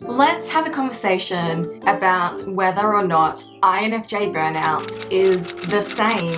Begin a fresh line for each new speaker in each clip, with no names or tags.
Let's have a conversation about whether or not INFJ burnout is the same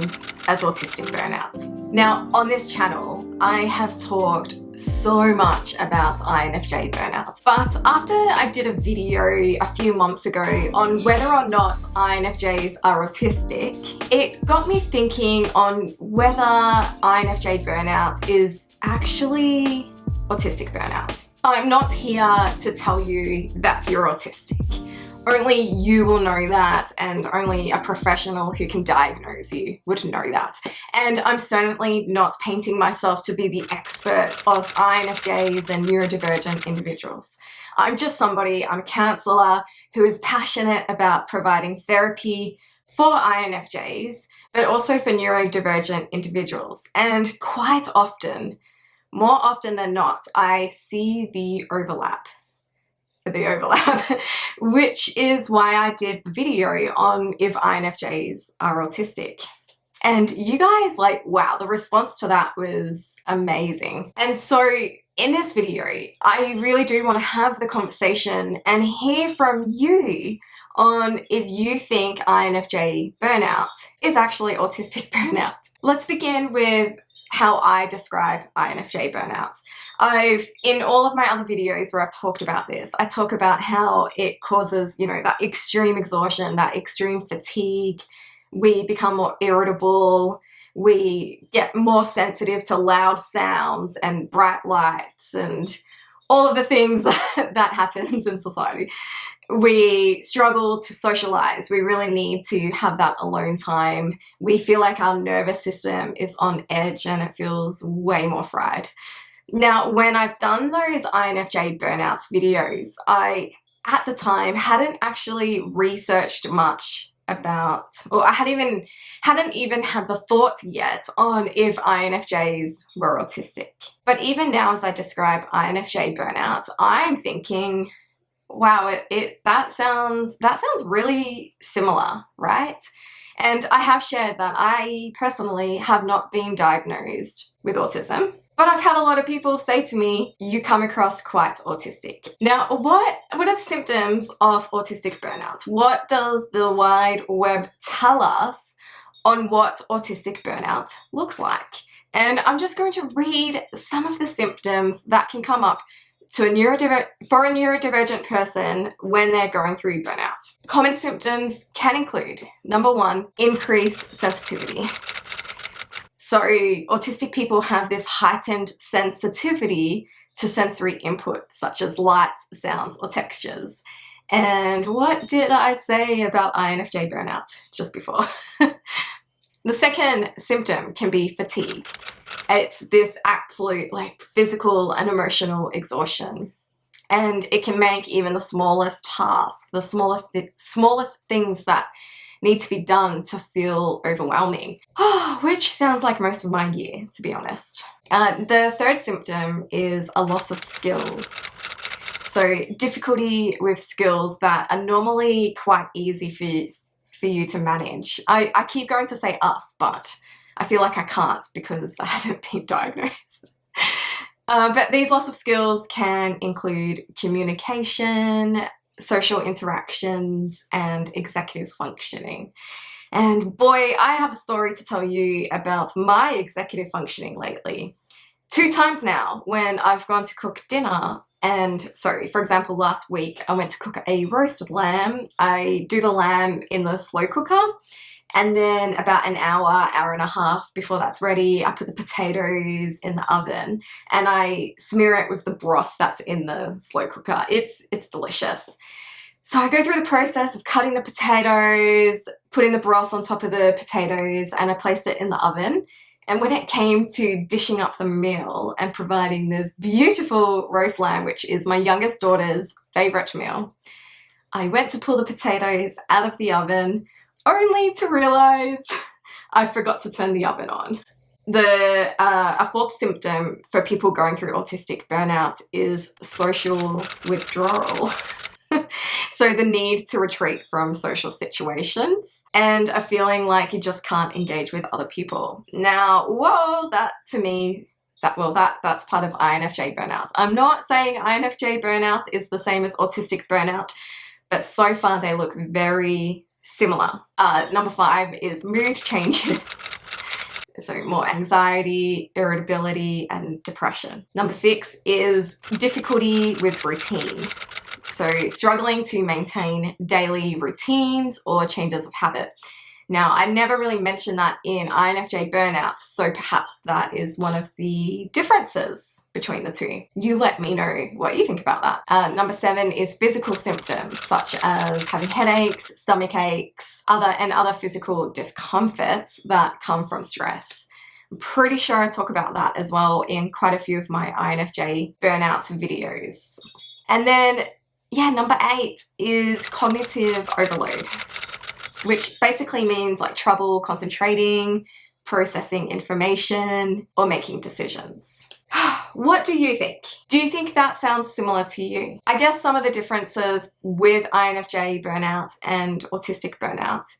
as autistic burnout. Now, on this channel, I have talked so much about INFJ burnout, but after I did a video a few months ago on whether or not INFJs are autistic, it got me thinking on whether INFJ burnout is actually autistic burnout. I'm not here to tell you that you're autistic. Only you will know that, and only a professional who can diagnose you would know that. And I'm certainly not painting myself to be the expert of INFJs and neurodivergent individuals. I'm a counsellor who is passionate about providing therapy for INFJs, but also for neurodivergent individuals. And quite often, more often than not, I see the overlap, which is why I did the video on if INFJs are autistic. And you guys, wow, the response to that was amazing. And so in this video, I really do want to have the conversation and hear from you on if you think INFJ burnout is actually autistic burnout. Let's begin with how I describe INFJ burnout. In all of my other videos where I've talked about this, I talk about how it causes, that extreme exhaustion, that extreme fatigue. We become more irritable. We get more sensitive to loud sounds and bright lights and all of the things that happens in society. We struggle to socialize. We really need to have that alone time. We feel like our nervous system is on edge and it feels way more fried. Now, when I've done those INFJ burnout videos, I, at the time, hadn't actually researched much about, or I hadn't even had the thoughts yet on if INFJs were autistic. But even now, as I describe INFJ burnout, I'm thinking, wow, that sounds really similar, right? And I have shared that I personally have not been diagnosed with autism, but I've had a lot of people say to me, you come across quite autistic. Now, what are the symptoms of autistic burnout? What does the wide web tell us on what autistic burnout looks like? And I'm just going to read some of the symptoms that can come up for a neurodivergent person when they're going through burnout. Common symptoms can include, number one, increased sensitivity. So autistic people have this heightened sensitivity to sensory input, such as lights, sounds, or textures. And what did I say about INFJ burnout just before? The second symptom can be fatigue. It's this absolute physical and emotional exhaustion. And it can make even the smallest tasks, the smallest things that need to be done to feel overwhelming. Which sounds like most of my year, to be honest. The third symptom is a loss of skills. So difficulty with skills that are normally quite easy for you to manage. I keep going to say us, but I feel like I can't because I haven't been diagnosed. But these loss of skills can include communication, social interactions, and executive functioning. And boy, I have a story to tell you about my executive functioning lately. 2 times now when I've gone to cook dinner. And for example, last week I went to cook a roasted lamb. I do the lamb in the slow cooker. And then about an hour and a half before that's ready, I put the potatoes in the oven and I smear it with the broth that's in the slow cooker. It's delicious. So I go through the process of cutting the potatoes, putting the broth on top of the potatoes, and I placed it in the oven. And when it came to dishing up the meal and providing this beautiful roast lamb, which is my youngest daughter's favorite meal, I went to pull the potatoes out of the oven only to realize I forgot to turn the oven on. A fourth symptom for people going through autistic burnout is social withdrawal. So the need to retreat from social situations and a feeling like you just can't engage with other people. Now, whoa, that to me, That's part of INFJ burnouts. I'm not saying INFJ burnouts is the same as autistic burnout, but so far they look very similar. Number 5 is mood changes. So more anxiety, irritability, and depression. Number 6 is difficulty with routine. So struggling to maintain daily routines or changes of habit. Now, I never really mentioned that in INFJ burnouts, so perhaps that is one of the differences between the two. You let me know what you think about that. Number 7 is physical symptoms, such as having headaches, stomach aches, other physical discomforts that come from stress. I'm pretty sure I talk about that as well in quite a few of my INFJ burnout videos. And then, number 8 is cognitive overload, which basically means like trouble concentrating, processing information, or making decisions. What do you think? Do you think that sounds similar to you? I guess some of the differences with INFJ burnouts and autistic burnouts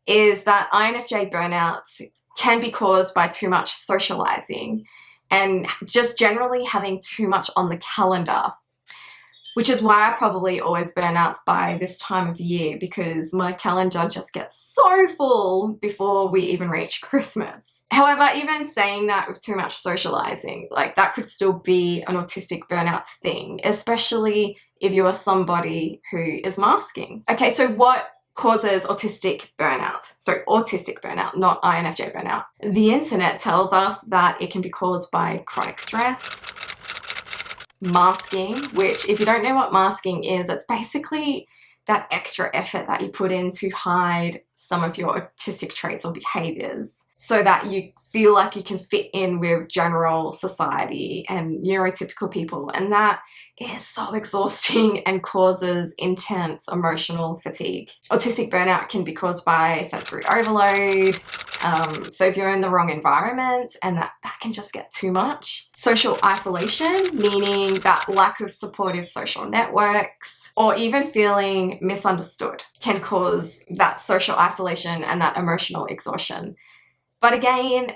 is that INFJ burnouts can be caused by too much socializing and just generally having too much on the calendar, which is why I probably always burn out by this time of year, because my calendar just gets so full before we even reach Christmas. However, even saying that with too much socializing, like that could still be an autistic burnout thing, especially if you are somebody who is masking. Okay, so what causes autistic burnout? So autistic burnout, not INFJ burnout. The internet tells us that it can be caused by chronic stress, masking, which if you don't know what masking is, it's basically that extra effort that you put in to hide some of your autistic traits or behaviors so that you feel like you can fit in with general society and neurotypical people. And that is so exhausting and causes intense emotional fatigue. Autistic burnout can be caused by sensory overload. So if you're in the wrong environment and that can just get too much. Social isolation, meaning that lack of supportive social networks, or even feeling misunderstood can cause that social isolation and that emotional exhaustion. But again,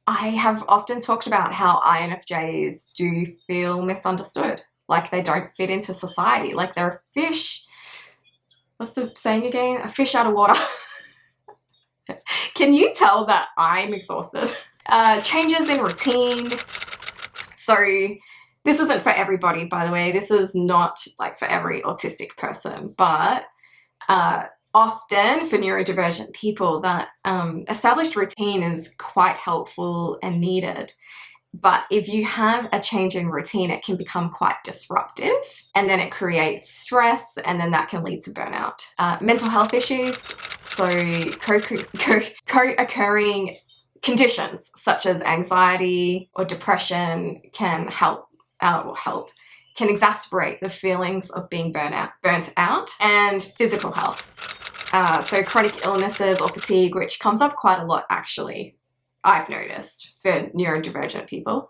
I have often talked about how INFJs do feel misunderstood, like they don't fit into society, like they're a fish. What's the saying again? A fish out of water. Can you tell that I'm exhausted? Changes in routine. So this isn't for everybody, by the way. This is not like for every autistic person, but often for neurodivergent people that established routine is quite helpful and needed. But if you have a change in routine, it can become quite disruptive, and then it creates stress, and then that can lead to burnout. Mental health issues, so co-occurring conditions such as anxiety or depression can can exacerbate the feelings of being burnt out, and physical health. So chronic illnesses or fatigue, which comes up quite a lot actually, I've noticed, for neurodivergent people.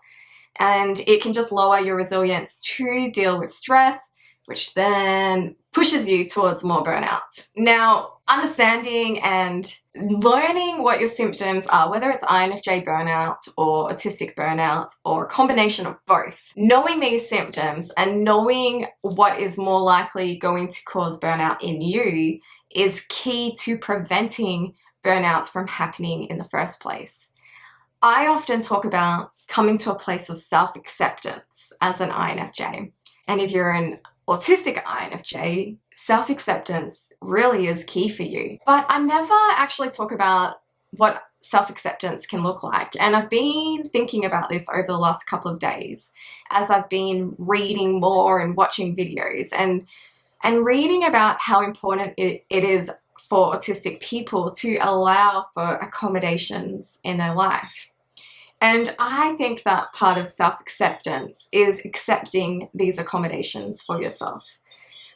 And it can just lower your resilience to deal with stress, which then pushes you towards more burnout. Now, understanding and learning what your symptoms are, whether it's INFJ burnout or autistic burnout or a combination of both, knowing these symptoms and knowing what is more likely going to cause burnout in you is key to preventing burnouts from happening in the first place. I often talk about coming to a place of self-acceptance as an INFJ. And if you're an autistic INFJ, self-acceptance really is key for you. But I never actually talk about what self-acceptance can look like. And I've been thinking about this over the last couple of days as I've been reading more and watching videos and reading about how important it is for autistic people to allow for accommodations in their life. And I think that part of self-acceptance is accepting these accommodations for yourself.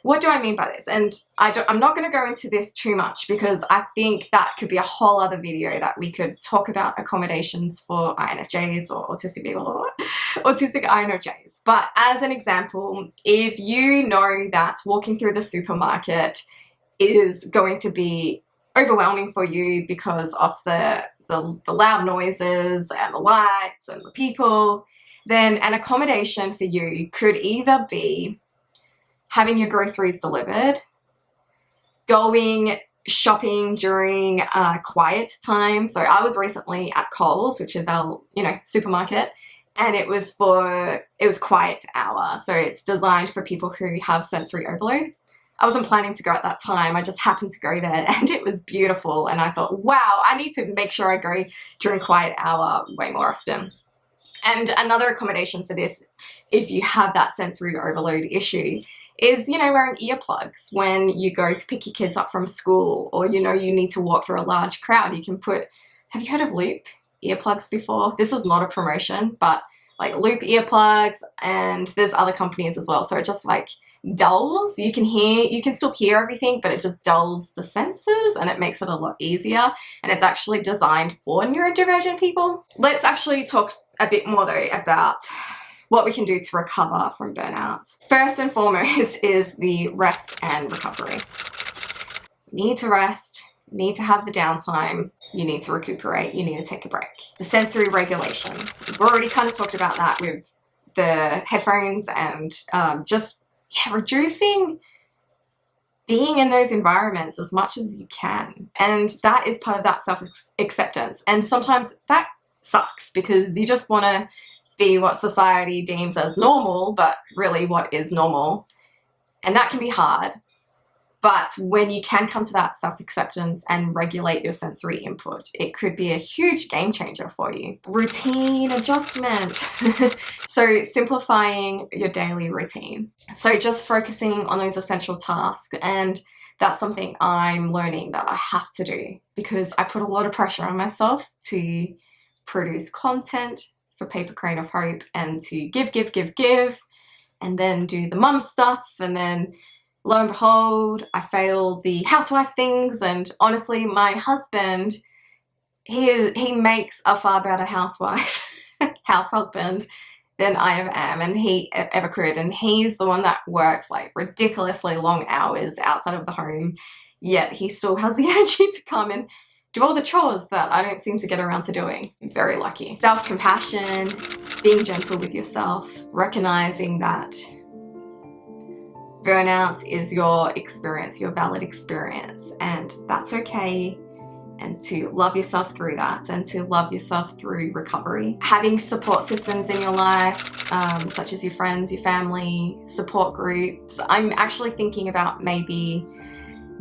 What do I mean by this? And I'm not going to go into this too much because I think that could be a whole other video that we could talk about accommodations for INFJs or autistic people or autistic INFJs. But as an example, if you know that walking through the supermarket is going to be overwhelming for you because of the loud noises and the lights and the people, then an accommodation for you could either be having your groceries delivered, going shopping during quiet time. So I was recently at Coles, which is our, supermarket, and it was quiet hour. So it's designed for people who have sensory overload. I wasn't planning to go at that time. I just happened to go there and it was beautiful. And I thought, wow, I need to make sure I go during quiet hour way more often. And another accommodation for this, if you have that sensory overload issue, is, wearing earplugs when you go to pick your kids up from school, or, you need to walk through a large crowd. You can have you heard of Loop earplugs before? This is not a promotion, but like Loop earplugs, and there's other companies as well. So it just like dulls, you can still hear everything, but it just dulls the senses and it makes it a lot easier. And it's actually designed for neurodivergent people. Let's actually talk a bit more though about what we can do to recover from burnout. First and foremost is the rest and recovery. You need to rest, you need to have the downtime, you need to recuperate, you need to take a break. The sensory regulation. We've already kind of talked about that with the headphones and reducing being in those environments as much as you can. And that is part of that self-acceptance. And sometimes that sucks because you just want to be what society deems as normal, but really what is normal. And that can be hard. But when you can come to that self-acceptance and regulate your sensory input, it could be a huge game changer for you. Routine adjustment. So simplifying your daily routine. So just focusing on those essential tasks. And that's something I'm learning that I have to do because I put a lot of pressure on myself to produce content for Paper Crane of Hope and to give, and then do the mum stuff, and then lo and behold, I failed the housewife things. And honestly, my husband, he makes a far better house husband than I ever am, and he ever could. And he's the one that works like ridiculously long hours outside of the home, yet he still has the energy to come and do all the chores that I don't seem to get around to doing. I'm very lucky. Self-compassion, being gentle with yourself, recognizing that burnout is your experience, your valid experience, and that's okay, and to love yourself through that and to love yourself through recovery. Having support systems in your life, such as your friends, your family, support groups. I'm actually thinking about maybe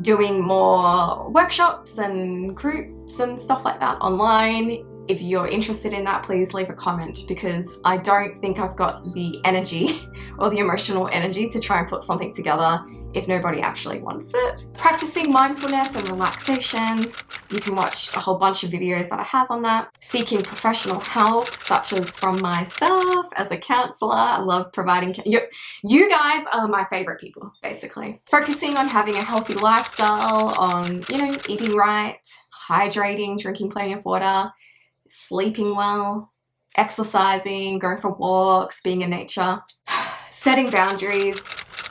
doing more workshops and groups and stuff like that online. If you're interested in that, please leave a comment because I don't think I've got the energy or the emotional energy to try and put something together if nobody actually wants it. Practicing mindfulness and relaxation. You can watch a whole bunch of videos that I have on that. Seeking professional help, such as from myself as a counsellor. I love providing, you guys are my favorite people, basically. Focusing on having a healthy lifestyle, on, eating right, hydrating, drinking plenty of water, sleeping well, exercising, going for walks, being in nature, setting boundaries.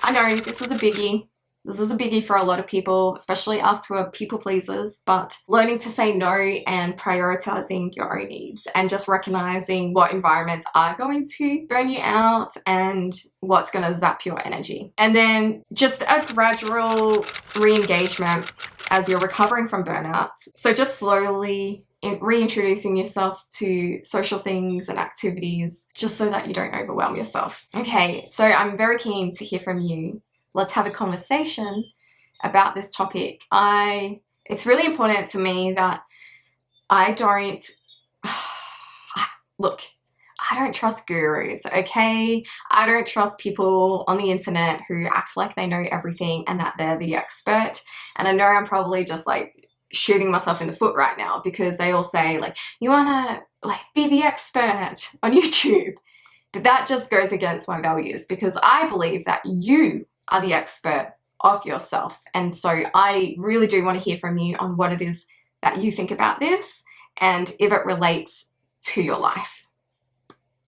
I know this is a biggie. This is a biggie for a lot of people, especially us who are people pleasers, but learning to say no and prioritizing your own needs and just recognizing what environments are going to burn you out and what's going to zap your energy. And then just a gradual re-engagement as you're recovering from burnout. So just slowly reintroducing yourself to social things and activities just so that you don't overwhelm yourself. Okay, so I'm very keen to hear from you. Let's have a conversation about this topic. It's really important to me that I don't trust gurus, okay? I don't trust people on the internet who act like they know everything and that they're the expert. And I know I'm probably just like shooting myself in the foot right now because they all say like, you wanna like be the expert on YouTube. But that just goes against my values because I believe that you are the expert of yourself. And so I really do want to hear from you on what it is that you think about this and if it relates to your life.